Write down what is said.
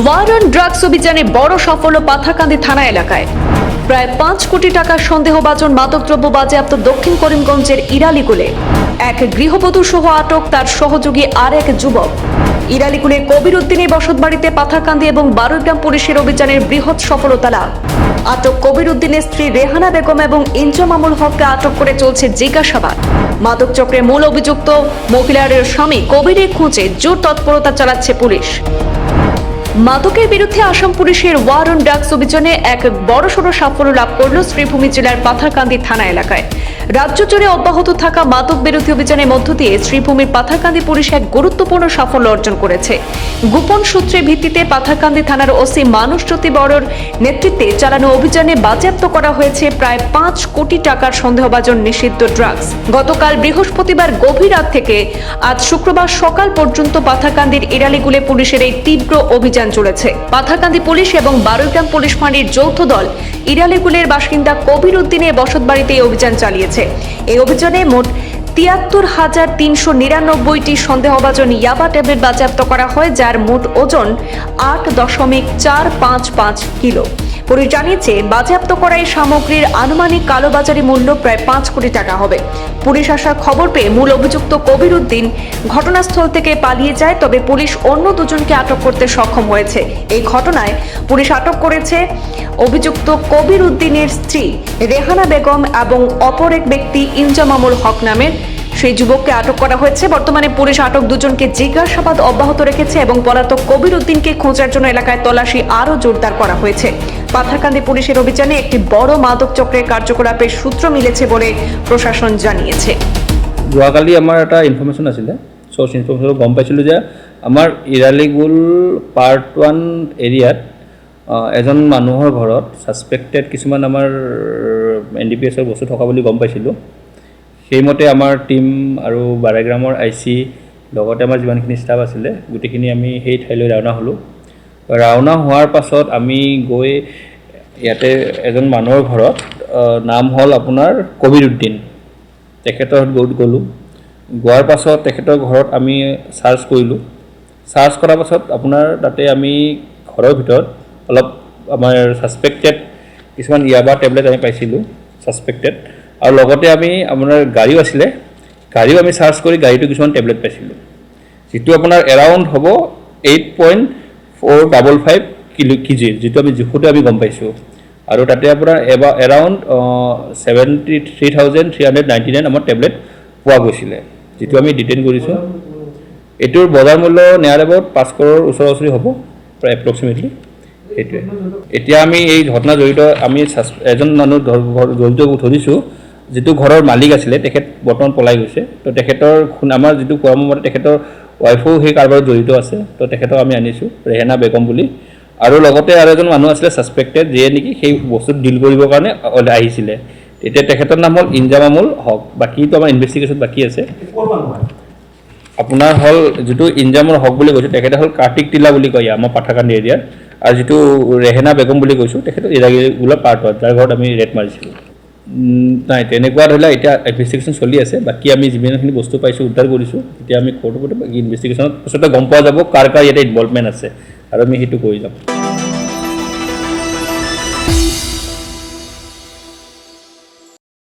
War on drugs অভিযানে বড় সাফল্য পাথারকান্দি থানা এলাকায়। প্রায় 5 কোটি টাকার সন্দেহভাজন মাদকদ্রব্য বাজেয়াপ্ত দক্ষিণ করিমগঞ্জের ইরালিকুলে। এক গৃহবধূ সহ আটক তার সহযোগী আর এক যুবক। ইরালিকুলে কবির উদ্দিনের বসতবাড়িতে পাথারকান্দি এবং বারুইগ্রাম পুলিশের অভিযানের বৃহৎ সফলতা লাভ। আটক কবির উদ্দিনের স্ত্রী রেহানা বেগম এবং ইনজামামুল হককে আটক করে চলছে জিজ্ঞাসাবাদ। মাদক চক্রের মূল অভিযুক্ত মহিলার স্বামী কবিরের খোঁজে জোর তৎপরতা চালাচ্ছে পুলিশ। মাদকের বিরুদ্ধে আসাম পুলিশের ওয়ার অন ড্রাগস অভিযানে এক বড়সড় সাফল্য লাভ করল শ্রীভূমি জেলার পাথারকান্দি থানা এলাকায়। রাজ্য জুড়ে অব্যাহত থাকা মাদক বিরোধী অভিযানের মধ্য দিয়ে শ্রীভূমির পাথারকান্দি পুলিশ এক গুরুত্বপূর্ণ সাফল্য অর্জন করেছে। গোপন সূত্রের ভিত্তিতে পাথারকান্দি থানার ওসি মানসজ্যোতি বড়র নেতৃত্বে চালানো অভিযানে বাজেয়াপ্ত করা হয়েছে প্রায় 5 কোটি টাকার সন্দেহভাজন নিষিদ্ধ ড্রাগস। গতকাল বৃহস্পতিবার গভীর রাত থেকে আজ শুক্রবার সকাল পর্যন্ত পাথারকান্দির ইরালিগুলে পুলিশের এই তীব্র অভিযান চলেছে। পাথারকান্দি পুলিশ এবং বারুইগ্রাম পুলিশ ফাঁড়ির যৌথ দল ইরালিগুলের বাসিন্দা কবির উদ্দিনের বসতবাড়িতে এই অভিযান চালিয়েছে। এই অভিযানে মোট 73,399টি সন্দেহভাজন ইয়াবা ট্যাবলেট বাজেয়াপ্ত করা হয়, যার মোট ওজন 8.455 কিলো। পুলিশ জানিয়েছে বাজেয়াপ্ত করা এই সামগ্রীর আনুমানিক কালোবাজারি মূল্য প্রায় 5 কোটি টাকা হবে। পুলিশ আসার খবর পেয়ে মূল অভিযুক্ত কবির উদ্দিন ঘটনাস্থল থেকে পালিয়ে যায়, তবে পুলিশ অন্য দুজনকে আটক করতে সক্ষম হয়েছে। এই ঘটনায় পুলিশ আটক করেছে অভিযুক্ত কবির উদ্দিনের স্ত্রী রেহানা বেগম এবং অপর এক ব্যক্তি ইনজামামুল হক নামের সেই যুবককে আটক করা হয়েছে। বর্তমানে পুলিশ আটক দুজনকে জিজ্ঞাসাবাদ অব্যাহত রেখেছে এবং পলাতক কবির উদ্দিনকে খোঁজার জন্য এলাকায় তল্লাশি আরও জোরদার করা হয়েছে। পাথারকান্দি পুলিশের অভিযানে একটি বড় মাদক চক্রের কার্যকলাপের সূত্র মিলেছে বলে প্রশাসন জানিয়েছে। যোৱাকালি আমাৰ এটা ইনফৰমেশ্যন আছিলে, সোৰ্স ইনফৰমেশ্যন গম পাইছিলোঁ যে আমাৰ ইৰালিগুল পাৰ্ট 1 এৰিয়াত এজন মানুহৰ ঘৰত ছাছপেক্টেড কিছুমান আমাৰ NDPSৰ বস্তু থকা বুলি গম পাইছিলোঁ। সেইমতে আমাৰ টিম আৰু বাৰাইগ্ৰামৰ IC লগতে আমাৰ যিমানখিনি ষ্টাফ আছিলে গোটেইখিনি আমি সেই ঠাইলৈ ৰাওনা হ'লোঁ। ৰাওনা হোৱাৰ পাছত আমি গৈ ইয়াতে এজন মানুহৰ ঘৰত, নাম হ'ল আপোনাৰ কবিৰ উদ্দিন, তেখেতৰ গ'লোঁ। গোৱাৰ পাছত তেখেতৰ ঘৰত আমি চাৰ্চ কৰিলোঁ। চাৰ্চ কৰাৰ পাছত আপোনাৰ তাতে আমি ঘৰৰ ভিতৰত অলপ আমাৰ ছাছপেক্টেড কিছুমান ইয়াবা টেবলেট আমি পাইছিলোঁ ছাছপেক্টেড, আৰু লগতে আমি আপোনাৰ গাড়ীও আছিলে, গাড়ীও আমি চাৰ্চ কৰি গাড়ীটো কিছুমান টেবলেট পাইছিলোঁ, যিটো আপোনাৰ এৰাউণ্ড হ'ব 8.455 কেজি, যিটো আমি জোখোতে আমি গম পাইছোঁ। আৰু তাতে আপোনাৰ এৰাউণ্ড 73,399 আমাৰ টেবলেট পোৱা গৈছিলে, যিটো আমি ডিটেইন কৰিছোঁ। এইটোৰ বজাৰ মূল্য নিয়াৰ এবাউট 5 কৰোৰ ওচৰা ওচৰি হ'ব প্ৰায় এপ্ৰক্সিমেটলি। সেইটোৱে এতিয়া আমি এই ঘটনা জড়িত আমি এজন মানুহ জড়িত ধৰিছোঁ, যিটো ঘৰৰ মালিক আছিলে, তেখেত বৰ্তমান পলাই গৈছে। তো তেখেতৰ আমাৰ যিটো কোৱা মতে তেখেতৰ ৱাইফো সেই কাৰবাৰত জড়িত আছে, তো তেখেতক আমি আনিছোঁ, ৰেহানা বেগম বুলি। আৰু লগতে আৰু এজন মানুহ আছিলে ছাছপেক্টেড, যিয়ে নেকি সেই বস্তুটো ডিল কৰিবৰ কাৰণে আহিছিলে। এতিয়া তেখেতৰ নাম হ'ল ইনজামামুল হক। বাকীটো আমাৰ ইনভেষ্টিগেশ্যন বাকী আছে। আপোনাৰ হ'ল যিটো ইনজামুল হক বুলি কৈছোঁ, তেখেতে হ'ল কাৰ্তিক টিলা বুলি কয় আমাৰ পাথাৰকান্দি এৰিয়াত। আৰু যিটো ৰেহানা বেগম বুলি কৈছোঁ, তেখেতৰ ইৰালিগুলৰ পাৰ্ট 1, যাৰ ঘৰত আমি ৰেড মাৰিছিলোঁ। নাই তেনেকুৱা ধৰি লওক এতিয়া ইনভেষ্টিগেশ্যন চলি আছে। বাকী আমি যিমানখিনি বস্তু পাইছোঁ উদ্ধাৰ কৰিছোঁ। এতিয়া আমি কোৰ্টৰ বাকী ইনভেষ্টিগেশ্যনত পিছতে গম পোৱা যাব কাৰ কাৰ ইয়াতে ইনভলভমেণ্ট আছে, আৰু আমি সেইটো কৰি যাম।